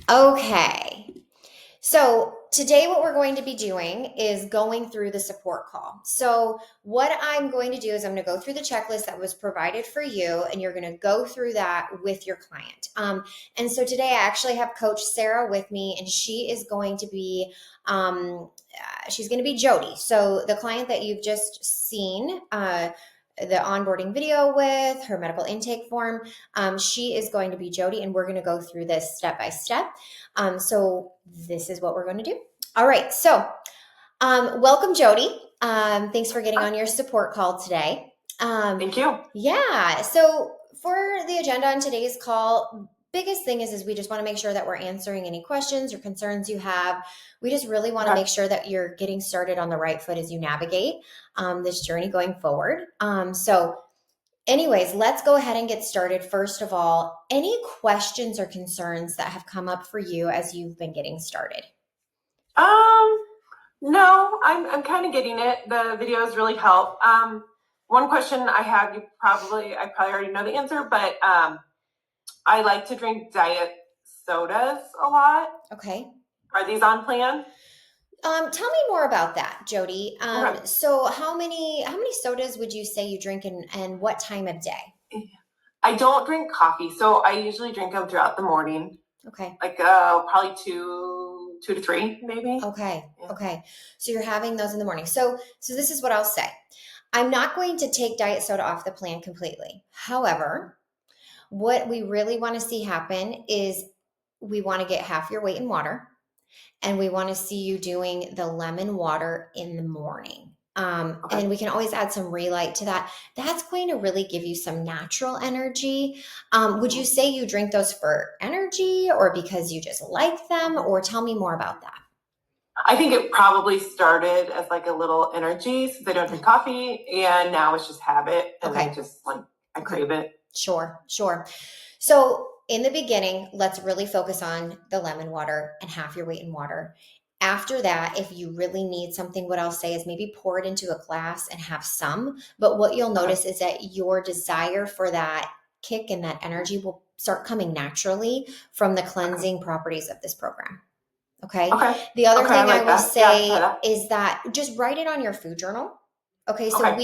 Okay. So today what we're going to be doing is going through the support call. So what I'm going to do is I'm going to go through the checklist that was provided for you, and you're going to go through that with your client. And so today I actually have Coach Sarah with me, and she is going to be she's going to be Jodi. So the client that you've just seen. The onboarding video with her medical intake form. She is going to be Jodi, and we're going to go through this step by step. So this is what we're going to do. All right. So welcome, Jodi. Thanks for getting on your support call today. Thank you. Yeah. So for the agenda on today's call, biggest thing is we just want to make sure that we're answering any questions or concerns you have. We just really want to Okay. make sure that you're getting started on the right foot as you navigate this journey going forward. Anyways, let's go ahead and get started. First of all, any questions or concerns that have come up for you as you've been getting started? Um, no, I'm kind of getting it. The videos really help. One question I have, I probably already know the answer, but I like to drink diet sodas a lot. Okay. Are these on plan? Tell me more about that, Jodi. Okay. So how many sodas would you say you drink, and what time of day? I don't drink coffee, so I usually drink them throughout the morning, Okay. like probably two to three, maybe. Okay. Yeah. Okay. So you're having those in the morning. So this is what I'll say. I'm not going to take diet soda off the plan completely. However, what we really want to see happen is we want to get half your weight in water, and we want to see you doing the lemon water in the morning. Okay. And we can always add some relight to that. That's going to really give you some natural energy. Would you say you drink those for energy or because you just like them? Or tell me more about that. I think it probably started as like a little energy since I don't Yeah. drink coffee, and now it's just habit, and Okay. I Okay. crave it. Sure. Sure. So in the beginning, let's really focus on the lemon water and half your weight in water. After that, if you really need something, what I'll say is maybe pour it into a glass and have some. But what you'll Okay. notice is that your desire for that kick and that energy will start coming naturally from the Okay. cleansing properties of this program. Okay. Okay. The other Okay. I thing I like will that. Yeah, I can try say that. is that just write it on your food journal. Okay, so Okay.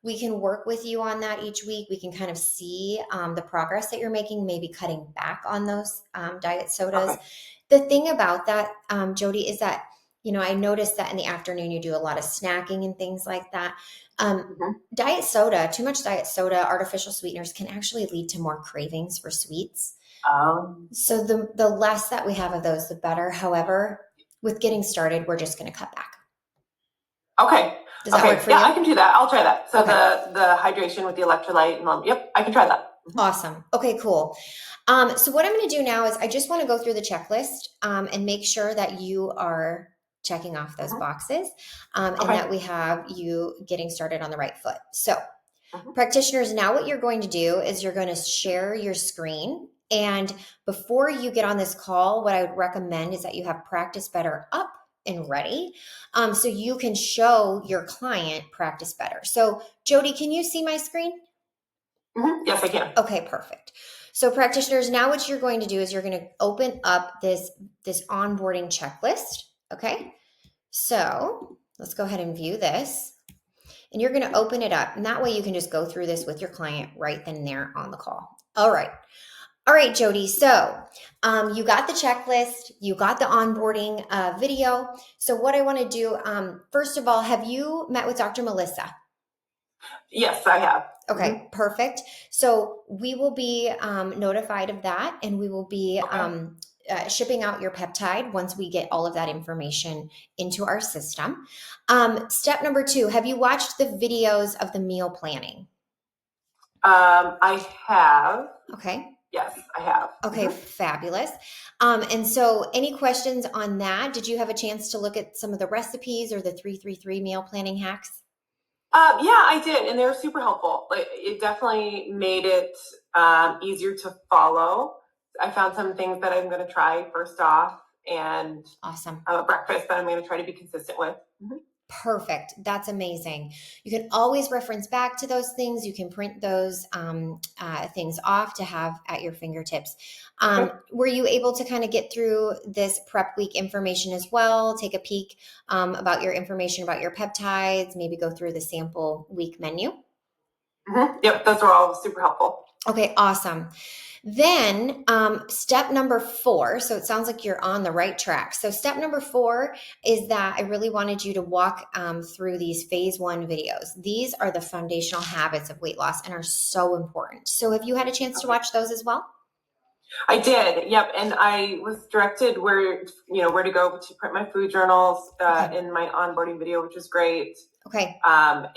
we can work with you on that each week. We can kind of see the progress that you're making, maybe cutting back on those diet sodas. Okay. The thing about that, Jodi, is that I noticed that in the afternoon you do a lot of snacking and things like that. Hmm. Diet soda, too much diet soda, artificial sweeteners can actually lead to more cravings for sweets. So the less that we have of those, the better. However, with getting started, we're just going to cut back. Okay. Does that work Okay. for Yeah, I you? can do that. I'll try that. So Okay. the hydration with the electrolyte and yep, I can try that. Hmm. Awesome. Okay, cool. So what I'm going to do now is I just want to go through the checklist and make sure that you are checking off those Hmm. boxes and Okay. that we have you getting started on the right foot. So Hmm. practitioners, now what you're going to do is you're going to share your screen. And before you get on this call, what I would recommend is that you have Practice Better up and ready so you can show your client Practice Better. So Jodi, can you see my screen? Hmm. Yes, I can. Okay, perfect. So practitioners, now what you're going to do is you're going to open up this onboarding checklist. Okay. So let's go ahead and view this. And you're going to open it up. And that way you can just go through this with your client right then and there on the call. All right. All right, Jodi. So you got the checklist, you got the onboarding video. So what I want to do, first of all, have you met with Dr. Melissa? Yes, I have. Hmm. Okay, perfect. So we will be notified of that, and we will be Okay. shipping out your peptide once we get all of that information into our system. Step number 2, have you watched the videos of the meal planning? I have. Okay. Yes, I have. Okay, Hmm. fabulous. And so any questions on that? Did you have a chance to look at some of the recipes or the 333 meal planning hacks? Yeah, I did, and they were super helpful. Like, it definitely made it easier to follow. I found some things that I'm going to try first off, and Awesome. breakfast that I'm going to try to be consistent with. Hmm. Perfect. That's amazing. You can always reference back to those things. You can print those things off to have at your fingertips. Okay. Were you able to kind of get through this prep week information as well? Take a peek about your information about your peptides, maybe go through the sample week menu. Yep, those are all super helpful. Okay, awesome. Then step number 4, so it sounds like you're on the right track. So step number 4 is that I really wanted you to walk through these phase 1 videos. These are the foundational habits of weight loss and are so important. So have you had a chance to watch those as well? I did, yep, and I was directed where to go to print my food journals Okay. in my onboarding video, which is great. Okay.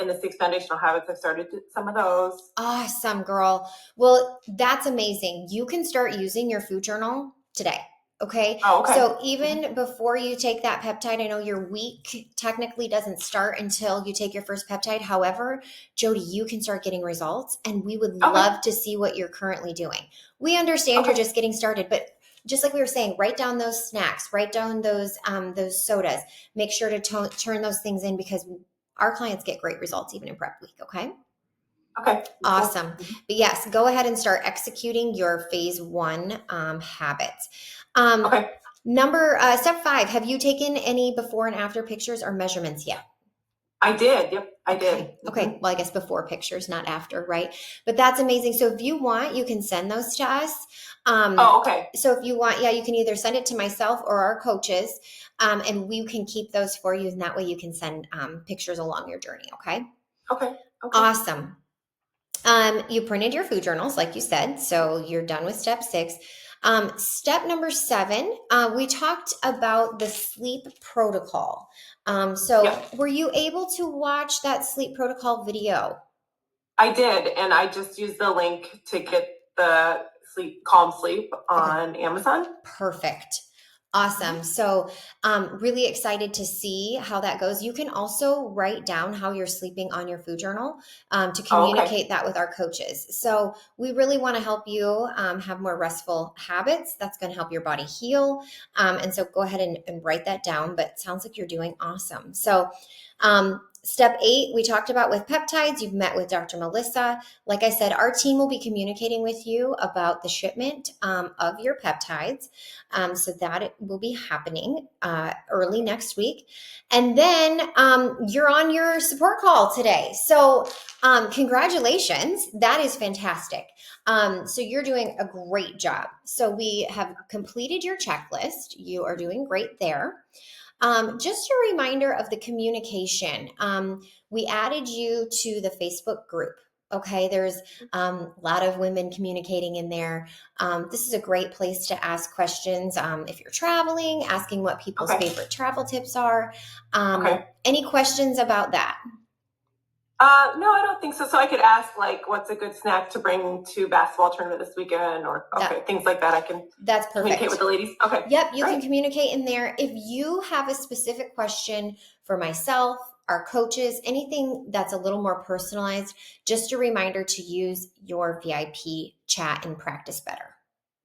In the 6 foundational habits, I've started some of those. Awesome, girl. Well, that's amazing. You can start using your food journal today. Okay. Oh, okay. So even before you take that peptide, I know your week technically doesn't start until you take your first peptide. However, Jodi, you can start getting results and we would Okay. love to see what you're currently doing. We understand Okay. you're just getting started, but just like we were saying, write down those snacks, write down those sodas. Make sure to turn those things in because our clients get great results even in prep week. Okay. Okay. Awesome. Cool. But yes, go ahead and start executing your phase 1 habits. Okay. Step 5, have you taken any before and after pictures or measurements yet? I did. Yep, I did. Okay. Well, I guess before pictures, not after, right? But that's amazing. So if you want, you can send those to us. Oh, okay. So if you want, yeah, you can either send it to myself or our coaches, and we can keep those for you. And that way you can send pictures along your journey. Okay. Okay. Awesome. You printed your food journals, like you said, so you're done with step 6. Step number 7, we talked about the sleep protocol. Were you able to watch that sleep protocol video? I did, and I just used the link to get the Calm Sleep on Amazon. Perfect. Awesome. So, really excited to see how that goes. You can also write down how you're sleeping on your food journal to communicate that with our coaches. So, we really want to help you have more restful habits. That's going to help your body heal. And so, go ahead and write that down. But it sounds like you're doing awesome. So, step 8, we talked about with peptides. You've met with Dr. Melissa. Like I said, our team will be communicating with you about the shipment of your peptides. So that it will be happening early next week. And then you're on your support call today. So congratulations. That is fantastic. So you're doing a great job. So we have completed your checklist. You are doing great there. Just a reminder of the communication. We added you to the Facebook group. Okay, there's a lot of women communicating in there. This is a great place to ask questions if you're traveling, asking what people's favorite travel tips are. Any questions about that? No, I don't think so. So I could ask, like, what's a good snack to bring to basketball tournament this weekend, or things like that. I can. That's perfect. Communicate with the ladies. Okay. Yep, you can communicate in there. If you have a specific question for myself, our coaches, anything that's a little more personalized, just a reminder to use your VIP chat and practice better.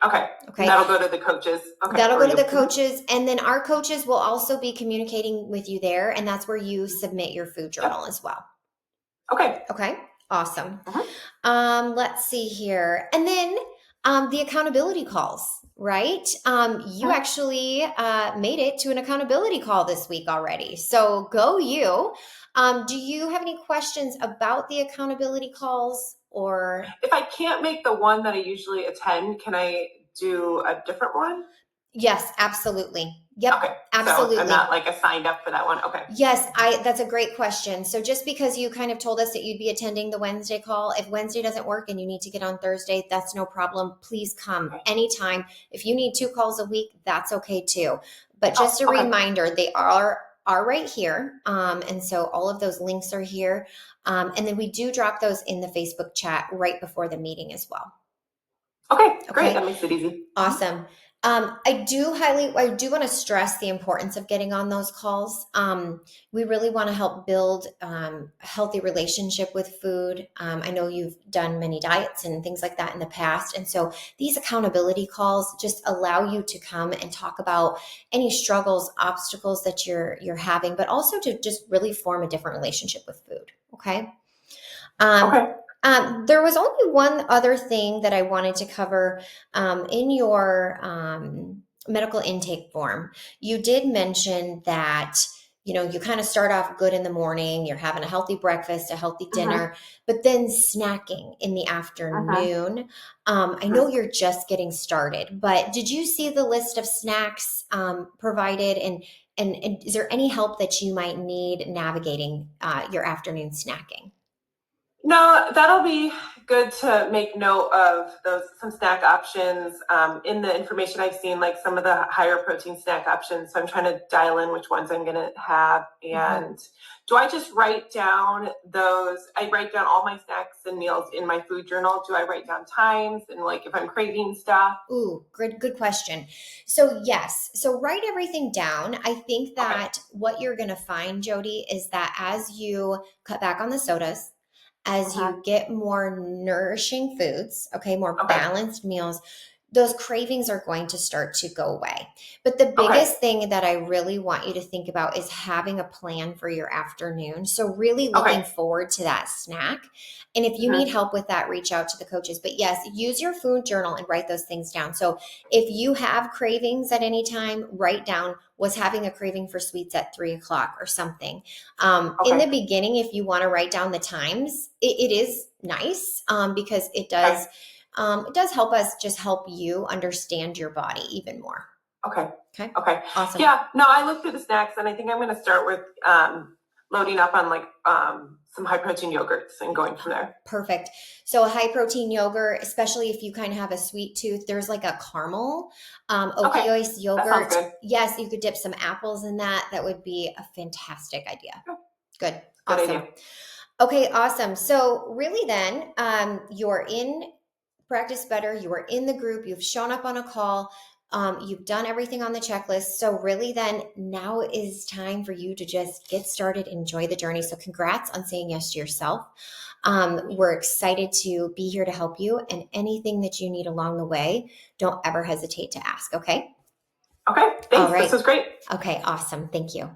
Okay. That'll go to the coaches. Okay. That'll go to the coaches. And then our coaches will also be communicating with you there. And that's where you submit your food journal as well. Okay. Awesome. Let's see here. And then the accountability calls, right? You actually made it to an accountability call this week already. So go you. Do you have any questions about the accountability calls? Or if I can't make the one that I usually attend, can I do a different one? Yes, absolutely. Yep. Okay. Absolutely. So I'm not like signed up for that one. Okay. Yes, that's a great question. So just because you kind of told us that you'd be attending the Wednesday call, if Wednesday doesn't work and you need to get on Thursday, that's no problem. Please come anytime. If you need 2 calls a week, that's okay too. But just a reminder, they are right here. And so all of those links are here. And then we do drop those in the Facebook chat right before the meeting as well. Okay, great. That makes it easy. Awesome. I do want to stress the importance of getting on those calls. We really want to help build a healthy relationship with food. I know you've done many diets and things like that in the past. And so these accountability calls just allow you to come and talk about any struggles, obstacles that you're having, but also to just really form a different relationship with food. Okay. Um, Okay. there was only one other thing that I wanted to cover in your medical intake form. You did mention that you kind of start off good in the morning, you're having a healthy breakfast, a healthy Mm-hmm. dinner, but then snacking in the Mm-hmm. afternoon. I know Mm-hmm. you're just getting started, but did you see the list of snacks provided, and is there any help that you might need navigating your afternoon snacking? No, that'll be good to make note of those some snack options in the information I've seen, like some of the higher protein snack options. So I'm trying to dial in which ones I'm going to have. Mhm. And do I just write down those? I write down all my snacks and meals in my food journal. Do I write down times and like if I'm craving stuff? Ooh, good question. So yes, so write everything down. I think Okay. that what you're going to find, Jody, is that as you cut back on the sodas, as Mm-hmm. you get more nourishing foods, okay, more Okay. balanced meals, those cravings are going to start to go away. But the Okay. biggest thing that I really want you to think about is having a plan for your afternoon. So, really Okay. looking forward to that snack. And if you need Mm-hmm. help with that, reach out to the coaches. But yes, use your food journal and write those things down. So, if you have cravings at any time, write down, was having a craving for sweets at 3 o'clock or something. In Okay. the beginning, if you want to write down the times, it is nice because Okay. it does help us just help you understand your body even more. Okay. Okay, Okay. awesome. Yeah. No, I looked through the snacks and I think I'm going to start with loading up on like some high protein yogurts and going from there. Perfect. So a high protein yogurt, especially if you kind of have a sweet tooth, there's like a caramel Okay. opioid That sounds yogurt. good. Yes, you could dip some apples in that. That would be a fantastic idea. Yeah, Good. good Awesome. idea. Okay, awesome. So really then, you're in Practice Better, you are in the group, you've shown up on a call, you've done everything on the checklist. So really then now is time for you to just get started, enjoy the journey. So congrats on saying yes to yourself. We're excited to be here to help you, and anything that you need along the way, don't ever hesitate to ask. Okay. Okay. All Thanks. This right. was great. Okay. Awesome. Thank you.